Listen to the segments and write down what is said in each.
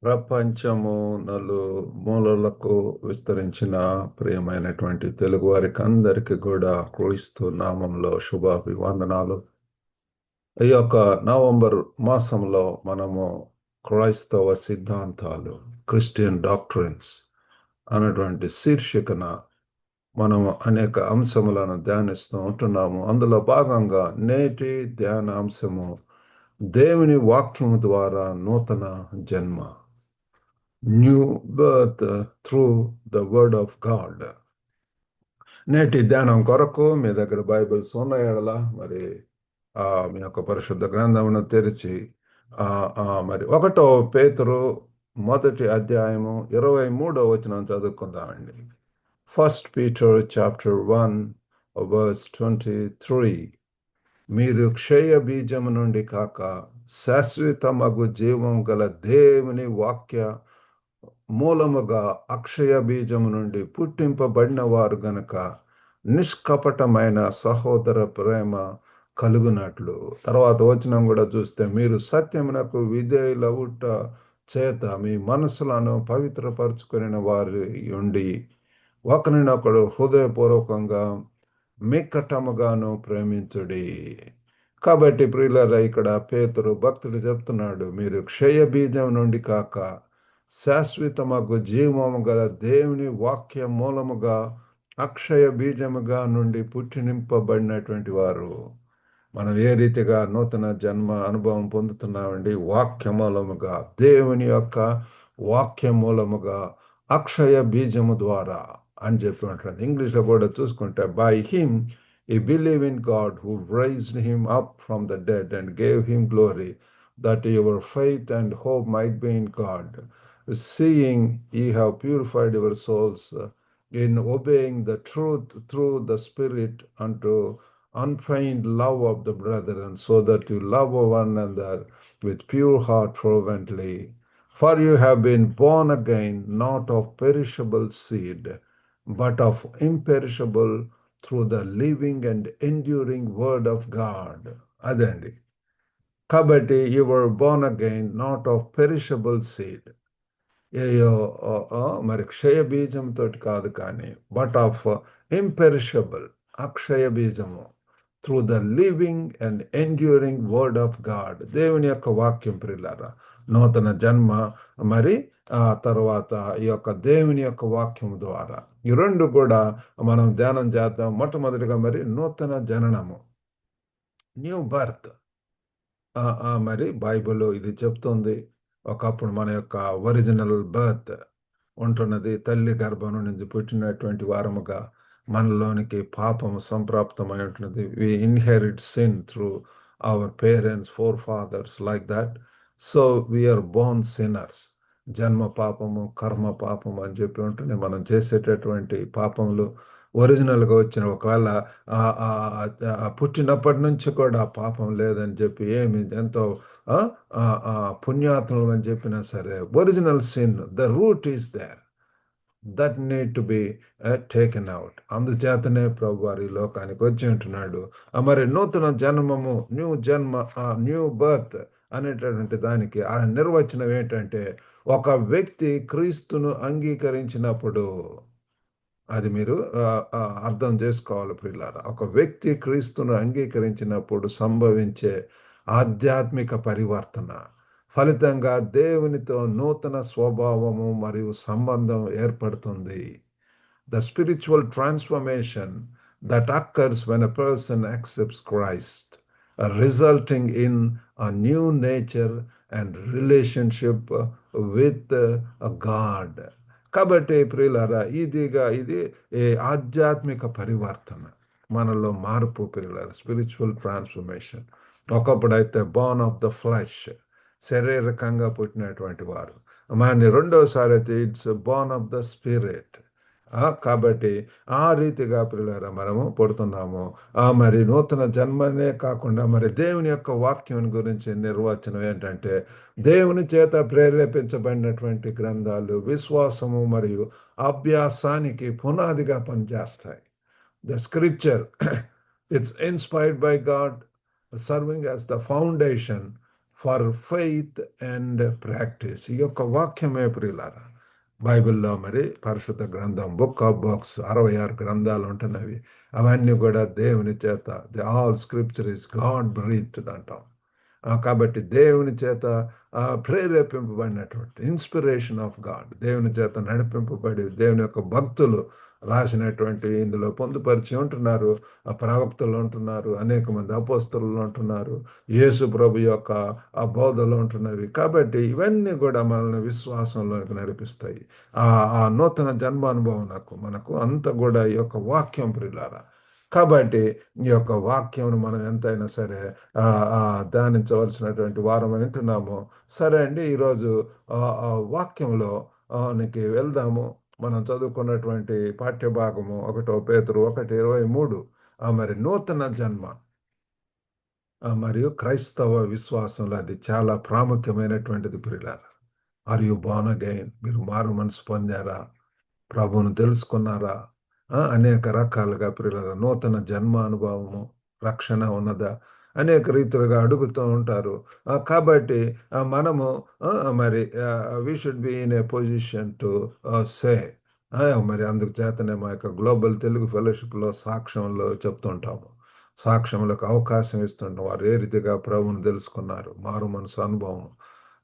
ప్రపంచము నలుమూలలకు విస్తరించిన ప్రియమైనటువంటి తెలుగు వారికి అందరికీ కూడా క్రీస్తు నామంలో శుభాభివందనాలు. ఈ యొక్క నవంబర్ మాసంలో మనము క్రైస్తవ సిద్ధాంతాలు, క్రిస్టియన్ డాక్ట్రిన్స్ అన్నటువంటి శీర్షికన మనము అనేక అంశములను ధ్యానిస్తూ ఉంటున్నాము. అందులో భాగంగా నేటి ధ్యానాంశము దేవుని వాక్యము ద్వారా నూతన జన్మ, new birth through the word of God. నేటి ధ్యానం కొరకు మీ దగ్గర బైబిల్స్ ఉన్న ఎడల మరి మీ యొక్క పరిశుద్ధ గ్రంథమును తెరిచి మరి 1 పేతురు 1 అధ్యాయము 23వ వచనం చదువుకుందామండి. 1 Peter chapter 1 verse 23. మీరు క్షయ బీజము నుండి కాక శాశ్వతమగు జీవం గల దేవుని వాక్య మూలముగా అక్షయ బీజము నుండి పుట్టింపబడిన వారు గనక నిష్కపటమైన సహోదర ప్రేమ కలుగునట్లు. తర్వాత వచనం కూడా చూస్తే, మీరు సత్యమునకు విధేయులవుట చేత మీ మనసులను పవిత్రపరచుకుని వారి ఉండి ఒకరినొకడు హృదయపూర్వకంగా మిక్కటముగాను ప్రేమించుడి. కాబట్టి ప్రియులారా, ఇక్కడ పేతురు భక్తుడు చెప్తున్నాడు, మీరు క్షయ బీజం నుండి కాక శాశ్వతమగు జీవము గల దేవుని వాక్య మూలముగా అక్షయ బీజముగా నుండి పుట్టినింపబడినటువంటి వారు. మనం ఏ రీతిగా నూతన జన్మ అనుభవం పొందుతున్నామండి? వాక్య మూలముగా, దేవుని యొక్క వాక్య మూలముగా, అక్షయ బీజము ద్వారా అని చెప్పి ఉంటుంది. ఇంగ్లీష్లో కూడా చూసుకుంటే, by him he believed in God who raised him up from the dead and gave him glory, that your faith and hope might be in God, seeing ye have purified your souls in obeying the truth through the Spirit unto unfeigned love of the brethren, so that you love one another with pure heart fervently. For you have been born again, not of perishable seed, but of imperishable, through the living and enduring word of God. అదండి. కాబట్టి you were born again, not of perishable seed. మరి క్షయ బీజంతో కాదు, కానీ but of imperishable, అక్షయ బీజము, through the living and enduring word of God, దేవుని యొక్క వాక్యం. ప్రియులారా, నూతన జన్మ మరి తర్వాత ఈ యొక్క దేవుని యొక్క వాక్యం ద్వారా ఈ రెండు కూడా మనం ధ్యానం చేద్దాం. మొట్టమొదటిగా మరి నూతన జననము, న్యూ బర్త్. మరి బైబిల్ ఇది చెప్తుంది, ఒకప్పుడు మన యొక్క ఒరిజినల్ బర్త్ ఉంటున్నది. తల్లి గర్భం నుంచి పుట్టినటువంటి వారముగా మనలోనికి పాపము సంప్రాప్తమై ఉంటున్నది. We inherit sin through our parents, forefathers, like that. So we are born sinners. జన్మ పాపము, కర్మ పాపము అని చెప్పి ఉంటుంది. మనం చేసేటటువంటి పాపములు ఒరిజినల్గా వచ్చిన, ఒకవేళ పుట్టినప్పటి నుంచి కూడా పాపం లేదని చెప్పి ఎంతో పుణ్యాత్ములు అని చెప్పినా సరే, original sin, the root is there, that need to be taken out. అందుచేతనే ప్రభు వారి లోకానికి వచ్చి ఉంటున్నాడు. మరి నూతన జన్మము, న్యూ జన్మ, న్యూ బర్త్ అనేటటువంటి దానికి ఆ నిర్వచనం ఏంటంటే, ఒక వ్యక్తి క్రీస్తును అంగీకరించినప్పుడు, అది మీరు అర్థం చేసుకోవాలి ప్రియులారా. ఒక వ్యక్తి క్రీస్తును అంగీకరించినప్పుడు సంభవించే ఆధ్యాత్మిక పరివర్తన ఫలితంగా దేవునితో నూతన స్వభావము మరియు సంబంధం ఏర్పడుతుంది. The spiritual transformation that occurs when a person accepts Christ, resulting in a new nature and relationship with God. కాబట్టి ప్రియులారా, ఇది ఆధ్యాత్మిక పరివర్తన, మనలో మార్పు ప్రియులారా, స్పిరిచువల్ ట్రాన్స్ఫర్మేషన్. ఒకప్పుడైతే బోర్న్ ఆఫ్ ద ఫ్లెష్, శారీరకంగా పుట్టినటువంటి వారు. మరి రెండోసారి అయితే it's Born of the spirit. కాబట్టి ఆ రీతిగా ప్రియులారా మనము పుడుతున్నాము. మరి నూతన జన్మనే కాకుండా మరి దేవుని యొక్క వాక్యం గురించి నిర్వచనం ఏంటంటే, దేవుని చేత ప్రేరేపించబడినటువంటి గ్రంథాలు విశ్వాసము మరియు అభ్యాసానికి పునాదిగా పనిచేస్తాయి. The scripture it's inspired by God, serving as the foundation for faith and practice. ఈ యొక్క వాక్యమే ప్రియులారా బైబిల్‌లో మరి పరిశుద్ధ గ్రంథం, బుక్ ఆఫ్ బుక్స్ 66 గ్రంథాలు ఉంటున్నవి. అవన్నీ కూడా దేవుని చేత all scripture is God breathed అంటాం. కాబట్టి దేవుని చేత ప్రేరేపింపబడినటువంటి ఇన్స్పిరేషన్ ఆఫ్ గాడ్, దేవుని చేత నడిపింపబడి దేవుని యొక్క భక్తులు రాసినటువంటి ఇందులో పొందుపరిచి ఉంటున్నారు. ప్రవక్తలు ఉంటున్నారు, అనేక మంది అపోస్తలులు ఉంటున్నారు, యేసు ప్రభు యొక్క ఆ బోధలు ఉంటున్నవి. కాబట్టి ఇవన్నీ కూడా మనల్ని విశ్వాసంలోకి నడిపిస్తాయి. ఆ ఆ నూతన జన్మానుభవం మనకు అంత కూడా ఈ యొక్క వాక్యం ప్రియులారా. కాబట్టి ఈ యొక్క వాక్యం మనం ఎంతైనా సరే ధ్యానించవలసినటువంటి వారం వింటున్నాము. సరే అండి, ఈరోజు వాక్యంలో నికి వెళ్దాము. మనం చదువుకున్నటువంటి పాఠ్యభాగము 1 పేతురు 1:23. మరి నూతన జన్మ మరియు క్రైస్తవ విశ్వాసంలో అది చాలా ప్రాముఖ్యమైనటువంటిది ప్రియులారా. Are you born again? మీరు మారు మనసు పొందారా? ప్రభువును తెలుసుకున్నారా? అనేక రకాలుగా ప్రియులారా నూతన జన్మ అనుభవము, రక్షణ ఉన్నదా? అనేక రీతులుగా అడుగుతూ ఉంటారు. కాబట్టి మనము మరి we should be in a position to say. మరి అందుకు చేతనే మా యొక్క గ్లోబల్ తెలుగు ఫెలోషిప్‌లో సాక్ష్యంలో చెప్తుంటాము. సాక్ష్యములకు అవకాశం ఇస్తుంటాం. వారు ఏ రీతిగా ప్రభువును తెలుసుకున్నారు, మారు మనసు అనుభవం.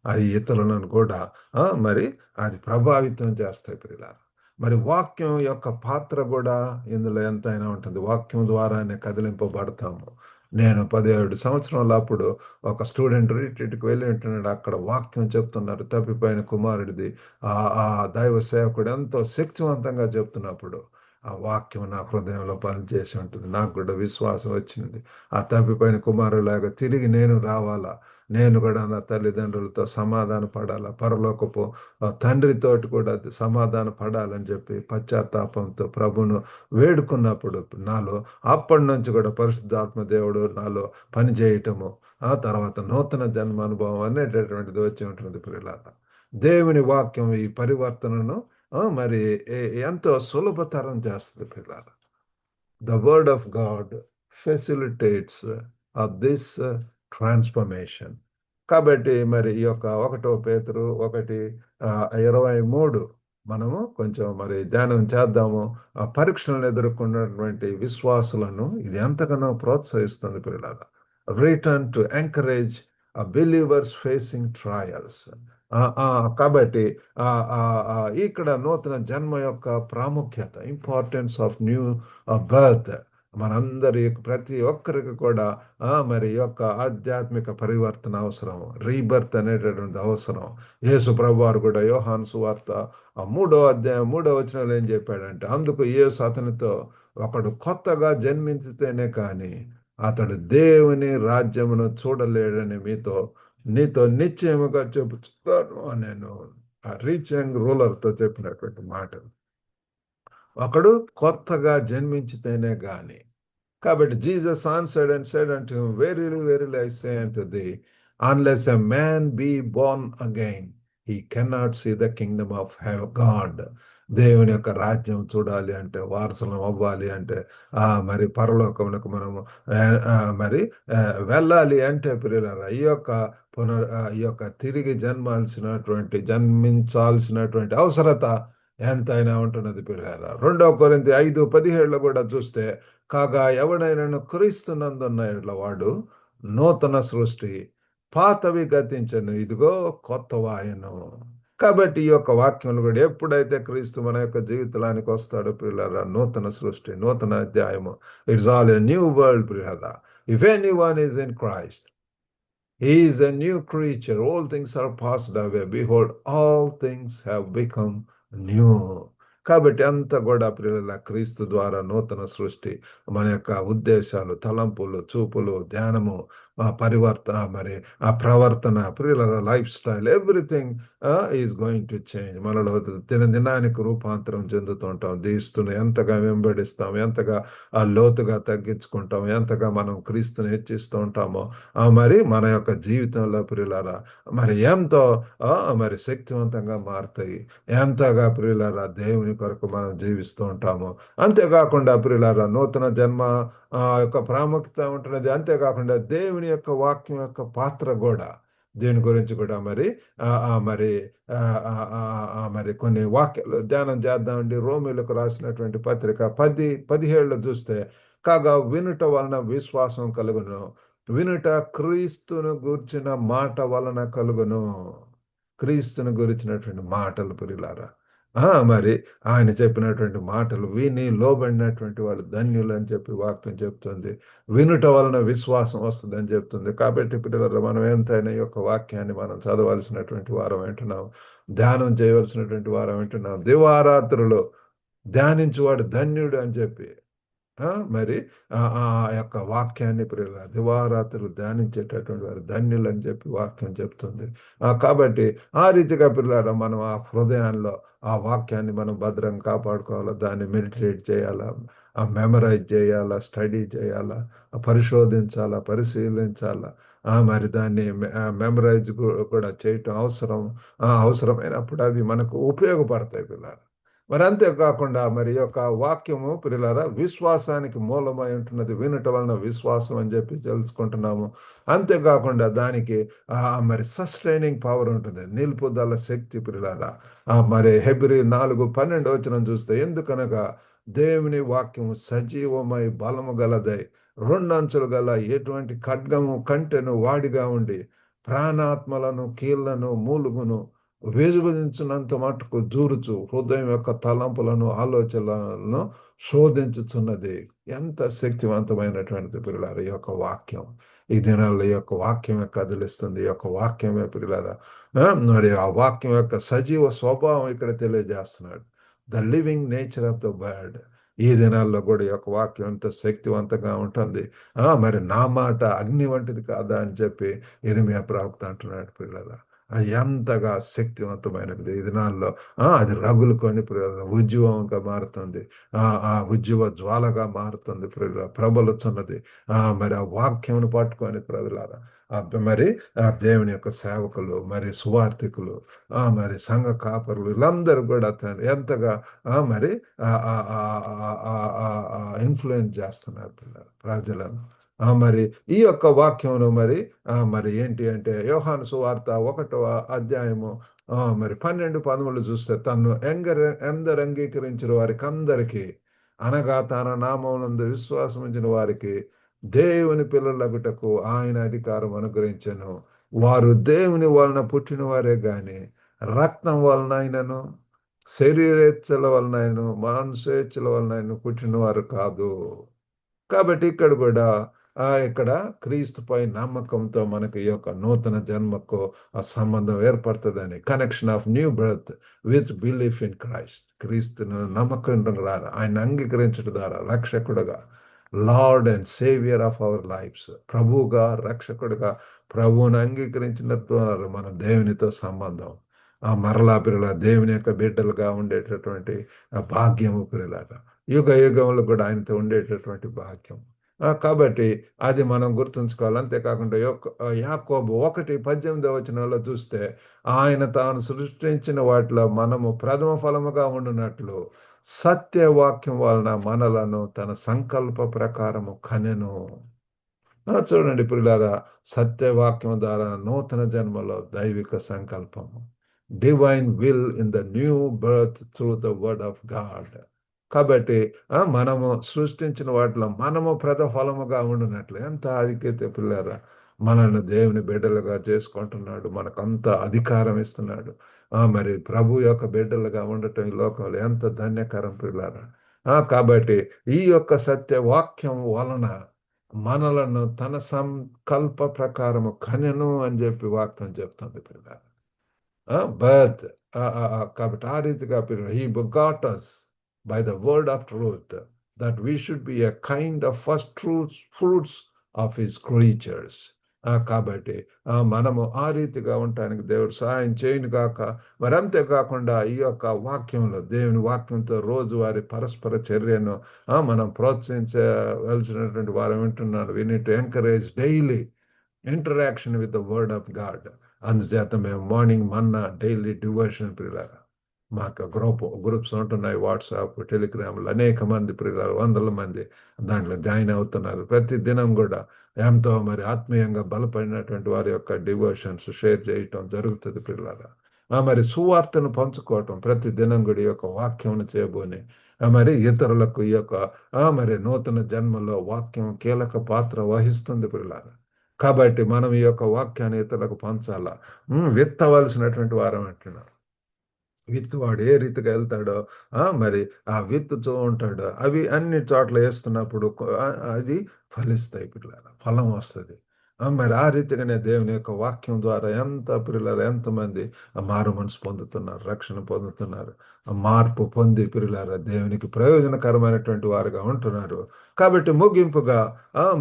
అది ఇతరులను కూడా మరి అది ప్రభావితం చేస్తాయి ప్రియులారా. మరి వాక్యం యొక్క పాత్ర కూడా ఇందులో ఎంతైనా ఉంటుంది. వాక్యం ద్వారానే కదిలింపబడతాము. నేను 17 సంవత్సరాల అప్పుడు ఒక స్టూడెంట్ రిట్రీట్‌కి వెళ్ళి ఉంటున్నాడు. అక్కడ వాక్యం చెప్తున్నారు. తప్పిపోయిన కుమారుడిది. ఆ దైవ సేవకుడు ఎంతో శక్తివంతంగా చెప్తున్నప్పుడు, ఆ వాక్యం నా హృదయంలో పనిచేసి ఉంటుంది. నాకు కూడా విశ్వాసం వచ్చింది. ఆ తప్పిపోయిన కుమారుడిలాగా తిరిగి నేను రావాలా, నేను కూడా నా తల్లిదండ్రులతో సమాధాన పడాలా, పరలోకపు తండ్రితోటి కూడా సమాధాన పడాలని చెప్పి పశ్చాత్తాపంతో ప్రభును వేడుకున్నప్పుడు నాలో అప్పటి నుంచి కూడా పరిశుద్ధాత్మ దేవుడు నాలో పనిచేయటము, ఆ తర్వాత నూతన జన్మ అనుభవం అనేటటువంటిది వచ్చి ఉంటుంది ప్రియులారా. దేవుని వాక్యం ఈ పరివర్తనను మరి ఎంతో సులభతరం చేస్తుంది పిల్లలు. The word of God facilitates this transformation. కాబట్టి మరి ఈ యొక్క 1 పేతురు 1:23 మనము కొంచెం మరి ధ్యానం చేద్దాము. ఆ పరీక్షలను ఎదుర్కొన్నటువంటి విశ్వాసులను ఇది ఎంతగానో ప్రోత్సహిస్తుంది పిల్లలు. Return to encourage believers facing trials. కాబట్టి ఇక్కడ నూతన జన్మ యొక్క ప్రాముఖ్యత, ఇంపార్టెన్స్ ఆఫ్ న్యూ బర్త్ మనందరి ప్రతి ఒక్కరికి కూడా మరి యొక్క ఆధ్యాత్మిక పరివర్తన అవసరం. రీబర్త్ అనేటటువంటి అవసరం. యేసు ప్రభువారు కూడా యోహాను సువార్త 3వ అధ్యాయం 3వ వచనంలో ఏం చెప్పాడంటే, అందుకు యేసు అతనితో, ఒకడు కొత్తగా జన్మించితేనే కానీ అతడు దేవుని రాజ్యమును చూడలేడని నీతో నిశ్చయముగా చెప్పుచున్నాను అని నేను ఆ రీచింగ్ రూలర్తో చెప్పినటువంటి మాటలు. ఒకడు కొత్తగా జన్మించితేనే గాని. కాబట్టి Jesus answered and said unto him, verily, verily, I say unto thee, unless a man be born again, he cannot see the kingdom of God. దేవుని యొక్క రాజ్యం చూడాలి అంటే, వారసులం అవ్వాలి అంటే, మరి పరలోకమునకు మనము మరి వెళ్ళాలి అంటే ప్రియులారా, ఈ యొక్క తిరిగి జన్మించాల్సినటువంటి అవసరత ఎంతైనా ఉంటున్నది ప్రియులారా. 2 కొరింథీ 5:17 కూడా చూస్తే, కాగా ఎవడైనను క్రీస్తునందున్న యెడల వాడు నూతన సృష్టి, పాతవి గతించెను, ఇదిగో కొత్తవాయెను. కాబట్టి ఈ యొక్క వాక్యములు కూడా ఎప్పుడైతే క్రీస్తు మన యొక్క జీవితానికి వస్తాడో ప్రియులారా, నూతన సృష్టి, నూతన అధ్యాయము. It's all a new world ప్రియులారా. If anyone is in Christ, he is a new creature. All things are passed away. Behold, all things have become new. కాబట్టి అంతా కూడా ప్రియులారా క్రీస్తు ద్వారా నూతన సృష్టి. మన యొక్క ఉద్దేశాలు, తలంపులు, చూపులు, ధ్యానము, మరి ఆ ప్రవర్తన, ప్రియులారా life style, everything is going to change. మనలో దినానికి రూపాంతరం చెందుతుంటాం. క్రీస్తుని ఎంతగా వెంబడిస్తాం, ఎంతగా లోతుగా తగ్గించుకుంటాం, ఎంతగా మనం క్రీస్తుని హెచ్చిస్తూ ఉంటామో మరి మన యొక్క జీవితంలో ప్రియులారా మరి ఎంతో మరి శక్తివంతంగా మారుతాయి. ఎంతగా ప్రియులారా దేవుని కొరకు మనం జీవిస్తూ ఉంటాము. అంతేకాకుండా ప్రియులారా నూతన జన్మ యొక్క ప్రాముఖ్యత ఉంటున్నది. అంతేకాకుండా దేవుని యొక్క వాక్యం యొక్క పాత్ర కూడా దీని గురించి కూడా మరి మరి మరి కొన్ని వాక్యాలు ధ్యానం చేద్దామండి. రోమిలకు రాసినటువంటి పత్రిక 17 చూస్తే, కాగా వినుట వలన విశ్వాసం కలుగును, వినుట క్రీస్తును గూర్చిన మాట వలన కలుగును. క్రీస్తును గురించినటువంటి మాటలు ప్రియులారా. మరి ఆయన చెప్పినటువంటి మాటలు విని లోబడినటువంటి వాళ్ళు ధన్యులు అని చెప్పి వాక్యం చెప్తుంది. వినుట వలన విశ్వాసం వస్తుందని చెప్తుంది. కాబట్టి పిల్లలు మనం ఎంతైనా ఈ యొక్క వాక్యాన్ని మనం చదవాల్సినటువంటి వారం వింటున్నాం, ధ్యానం చేయవలసినటువంటి వారం వింటున్నాం. దివారాత్రులు ధ్యానించువాడు ధన్యుడు అని చెప్పి మరి ఆ యొక్క వాక్యాన్ని ప్రియుల దివారాత్రులు ధ్యానించేటటువంటి వారు ధన్యులు అని చెప్పి వాక్యం చెప్తుంది. కాబట్టి ఆ రీతిగా పిల్లల మనం ఆ హృదయాల్లో ఆ వాక్యాన్ని మనం భద్రంగా కాపాడుకోవాలా, దాన్ని మెడిటేట్ చేయాలా, మెమరైజ్ చేయాలా, స్టడీ చేయాలా, పరిశోధించాలా, పరిశీలించాలా. మరి దాన్ని మెమరైజ్ కూడా చేయటం అవసరం. అవసరమైనప్పుడు అవి మనకు ఉపయోగపడతాయి పిల్లలు. మరి అంతేకాకుండా మరి యొక్క వాక్యము ప్రియులారా విశ్వాసానికి మూలమై ఉంటున్నది. వినుట వలన విశ్వాసం అని చెప్పి తెలుసుకుంటున్నాము. అంతేకాకుండా దానికి మరి సస్టైనింగ్ పవర్ ఉంటుంది, నిలుపుదల శక్తి ప్రియులారా. మరి హెబ్రీ 4:12 చూస్తే, ఎందుకనగా దేవుని వాక్యము సజీవమై బలము గలదై రెండంచులు గల ఎటువంటి ఖడ్గము కంటెను వాడిగా ఉండి ప్రాణాత్మలను కీళ్లను మూలుగును విభజించినంత మటుకు దూరుచు హృదయం యొక్క తలంపులను ఆలోచనలను శోధించుచున్నది. ఎంత శక్తివంతమైనటువంటిది పిల్లలారా ఈ యొక్క వాక్యం. ఈ దినాల్లో ఈ యొక్క వాక్యమే కదిలిస్తుంది. ఈ యొక్క వాక్యమే పిల్లలారా మరి ఆ వాక్యం యొక్క సజీవ స్వభావం ఇక్కడ తెలియజేస్తున్నాడు. The living nature of the word. ఈ దినాల్లో కూడా ఈ యొక్క వాక్యం ఎంత శక్తివంతంగా ఉంటుంది. మరి నా మాట అగ్ని వంటిది కాదా అని చెప్పి ఇర్మీయా ప్రవక్త అంటున్నాడు పిల్లల. ఎంతగా శక్తివంతమైనది ఈ దినాల్లో. అది రగులుకొని ఉజ్జీవంగా మారుతుంది, ఆ ఉజ్జీవ జ్వాలగా మారుతుంది, ప్రబలుతున్నది. మరి ఆ వాక్యమును పట్టుకొని ప్రజలారా మరి దేవుని యొక్క సేవకులు, మరి సువార్థికులు, మరి సంఘ కాపరులు వీళ్ళందరూ కూడా ఎంతగా మరి ఇన్ఫ్లుయెన్స్ చేస్తున్నారు ప్రజలను. మరి ఈ యొక్క వాక్యమును మరి ఏంటి అంటే యోహాను సువార్త 1వ అధ్యాయము మరి 12-13 చూస్తే, తను ఎందరు అంగీకరించిన వారికి అందరికీ, అనగా తన నామమునందు విశ్వాసం ఉంచిన వారికి దేవుని పిల్లలగుటకు ఆయన అధికారం అనుగ్రహించెను. వారు దేవుని వలన పుట్టిన వారే గాని రక్తం వలనైనను శరీరేచ్ఛల వలనైనను మాంసేచ్ఛల వలనైనా పుట్టిన వారు కాదు. కాబట్టి ఇక్కడ కూడా ఇక్కడ క్రీస్తుపై నమ్మకంతో మనకి ఈ యొక్క నూతన జన్మకు ఆ సంబంధం ఏర్పడుతుందని, connection of new birth with belief in Christ. క్రీస్తును నమ్మకం ద్వారా ఆయన అంగీకరించడం ద్వారా రక్షకుడుగా, lord and saviour of our lifes, ప్రభువుగా రక్షకుడుగా ప్రభువును అంగీకరించిన ద్వారా మనం దేవునితో సంబంధం, మరలా పిల్లల దేవుని యొక్క బిడ్డలుగా ఉండేటటువంటి భాగ్యము పిల్లలాగా యుగ యుగంలో కూడా ఆయనతో ఉండేటటువంటి భాగ్యం. కాబట్టి అది మనం గుర్తుంచుకోవాలి. అంతేకాకుండా యాకోబు 1:18 చూస్తే, ఆయన తాను సృష్టించిన వాటిలో మనము ప్రథమ ఫలముగా ఉండునట్లు సత్యవాక్యం వలన మనలను తన సంకల్ప ప్రకారము కనెను. చూడండి పిల్లారా, సత్యవాక్యం ద్వారా నూతన జన్మలో దైవిక సంకల్పము, divine will in the new birth through the word of God. కాబట్టి మనము సృష్టించిన వాటిలో మనము ప్రతిఫలముగా ఉండినట్లు ఎంత ఆధిక్యత పిల్లారా, మనల్ని దేవుని బిడ్డలుగా చేసుకుంటున్నాడు, మనకంత అధికారం ఇస్తున్నాడు. మరి ప్రభు యొక్క బిడ్డలుగా ఉండటం ఈ లోకంలో ఎంత ధన్యకరం పిల్లారా. కాబట్టి ఈ యొక్క సత్య వాక్యం వలన మనలను తన సంకల్ప ప్రకారము కనెను అని చెప్పి వాక్యం చెప్తుంది పిల్లారా. బర్త్ కాబట్టి ఆ రీతిగా పిల్లలు he begot us by the word of truth, that we should be a kind of first fruits of his creatures. కాబట్టి మనము ఆ రీతిగా ఉండటానికి దేవుడు సహాయం చేయను గాక. మరి అంతేకాకుండా ఈ యొక్క వాక్యంలో దేవుని వాక్యంతో రోజువారి పరస్పర చర్యను మనం ప్రోత్సహించవలసినటువంటి వారు వింటున్నారు. we need to encourage daily interaction with the word of God. అందుచేత మేము మార్నింగ్ మన్నా డైలీ డివోషన్ పిల్లలు మాకు గ్రూప్స్ ఉంటున్నాయి, వాట్సాప్, టెలిగ్రామ్లు, అనేక మంది ప్రియులారు, వందల మంది దాంట్లో జాయిన్ అవుతున్నారు. ప్రతి దినం కూడా ఎంతో మరి ఆత్మీయంగా బలపడినటువంటి వారి యొక్క డివోషన్స్ షేర్ చేయటం జరుగుతుంది ప్రియులారా. మరి సువార్తను పంచుకోవటం ప్రతి దినం కూడా ఈ యొక్క వాక్యం చేయబోని మరి ఇతరులకు ఈ యొక్క మరి నూతన జన్మలో వాక్యం కీలక పాత్ర వహిస్తుంది ప్రియులారా. కాబట్టి మనం ఈ యొక్క వాక్యాన్ని ఇతరులకు పంచాలా. విత్తవలసినటువంటి వారం అంటున్నారు. విత్తువాడు ఏ రీతిగా వెళ్తాడో మరి ఆ విత్తుతూ ఉంటాడు. అవి అన్ని చోట్ల వేస్తున్నప్పుడు అది ఫలిస్తాయి పిల్లల, ఫలం వస్తుంది. మరి ఆ రీతిగానే దేవుని యొక్క వాక్యం ద్వారా పిల్లలు ఎంతమంది మారు మనసు పొందుతున్నారు, రక్షణ పొందుతున్నారు, మార్పు పొంది పిల్లల దేవునికి ప్రయోజనకరమైనటువంటి వారుగా ఉంటున్నారు. కాబట్టి ముగింపుగా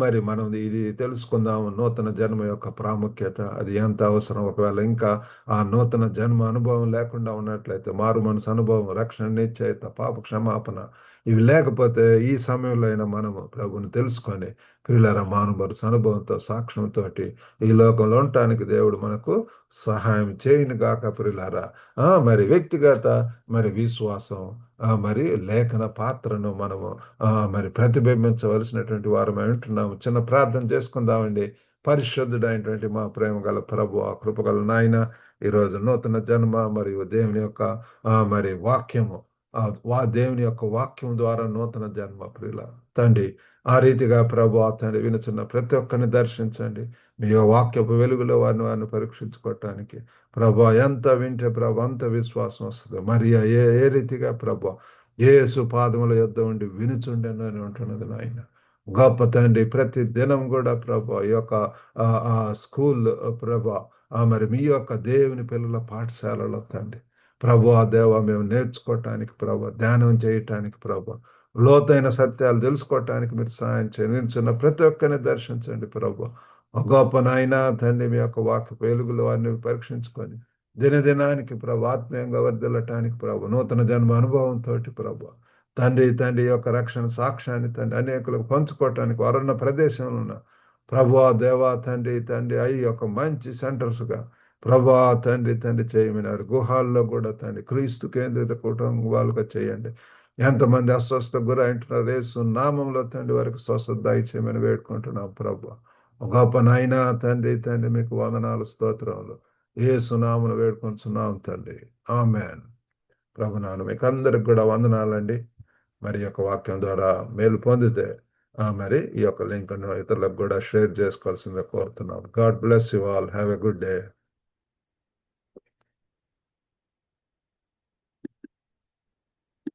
మరి మనం ఇది తెలుసుకుందాం, నూతన జన్మ యొక్క ప్రాముఖ్యత, అది ఎంత అవసరం. ఒకవేళ ఇంకా ఆ నూతన జన్మ అనుభవం లేకుండా ఉన్నట్లయితే, మారు మనసు అనుభవం, రక్షణ, నిశ్చయిత, పాప క్షమాపణ, ఇవి లేకపోతే ఈ సమయంలో అయినా మనము ప్రభుని తెలుసుకొని ప్రియులారా మారు మనసు అనుభవంతో, సాక్ష్యంతో ఈ లోకంలో ఉండటానికి దేవుడు మనకు సహాయం చేయను గాక ప్రియులారా. మరి వ్యక్తిగత మరి విశ్వాసం మరి లేఖన పాత్రను మనము మరి ప్రతిబింబించవలసినటువంటి వారమై ఉంటున్నాము. చిన్న ప్రార్థన చేసుకుందామండి. పరిశుద్ధుడైనటువంటి మా ప్రేమ గల ప్రభు, ఆ కృపగల నాయన, ఈరోజు నూతన జన్మ మరియు దేవుని యొక్క మరి వాక్యము, దేవుని యొక్క వాక్యం ద్వారా నూతన జన్మ ప్రియుల తండ్రి. ఆ రీతిగా ప్రభు తండ్రి వినుచున్న ప్రతి ఒక్కరిని దర్శించండి. మీ వాక్యపు వెలుగులో వారిని పరీక్షించుకోవటానికి ప్రభు ఎంత వింటే ప్రభు అంత విశ్వాసం వస్తుంది. మరి ఏ రీతిగా ప్రభు యేసు పాదముల యొద్ద ఉండి వినుచుండెను అని ఉంటున్నది నాయన. గొప్ప తండ్రి, ప్రతి దినం కూడా ప్రభు ఈ యొక్క స్కూల్ ప్రభు మరి మీ యొక్క దేవుని పిల్లల పాఠశాలలో తండ్రి ప్రభు ఆ దేవ మేము నేర్చుకోవటానికి ప్రభు, ధ్యానం చేయటానికి ప్రభు, లోతైన సత్యాలు తెలుసుకోవటానికి మీరు సహాయం చేయండి. నిల్చున్న ప్రతి ఒక్కరిని దర్శించండి ప్రభు. ఒక గొప్ప నాయన తండ్రి, మీ యొక్క వాక్య వెలుగులో వారిని పరీక్షించుకొని దినదినానికి ప్రభు ఆత్మీయంగా వర్దిల్లటానికి ప్రభు, నూతన జన్మ అనుభవంతో ప్రభు తండ్రి యొక్క రక్షణ సాక్ష్యాన్ని తండ్రి అనేకులకు పంచుకోవటానికి వారున్న ప్రదేశంలో ఉన్న ప్రభువా దేవా తండ్రి అయి యొక్క మంచి సెంటర్స్గా ప్రభా తండ్రి చేయమన్నారు. గుహాల్లో కూడా తండ్రి క్రీస్తు కేంద్రిత కుటుంబాలుగా చేయండి. ఎంతమంది అస్వస్థకు గురైంటున్నారు, యేసు నామంలో తండ్రి వరకు స్వస్థత దయచేయమని వేడుకుంటున్నాం ప్రభు. గొప్ప నాయన తండ్రి మీకు వందనాలు, స్తోత్రములు. యేసు నామమున వేడుకొంచున్నాం తండ్రి. ఆమేన్. ప్రభునాను మీకు అందరికి కూడా వందనాలండి. మరి యొక్క వాక్యం ద్వారా మేలు పొందితే మరి ఈ యొక్క లింక్ను ఇతరులకు కూడా షేర్ చేసుకోవాల్సిందిగా కోరుతున్నాం. God bless you all. Have a good day.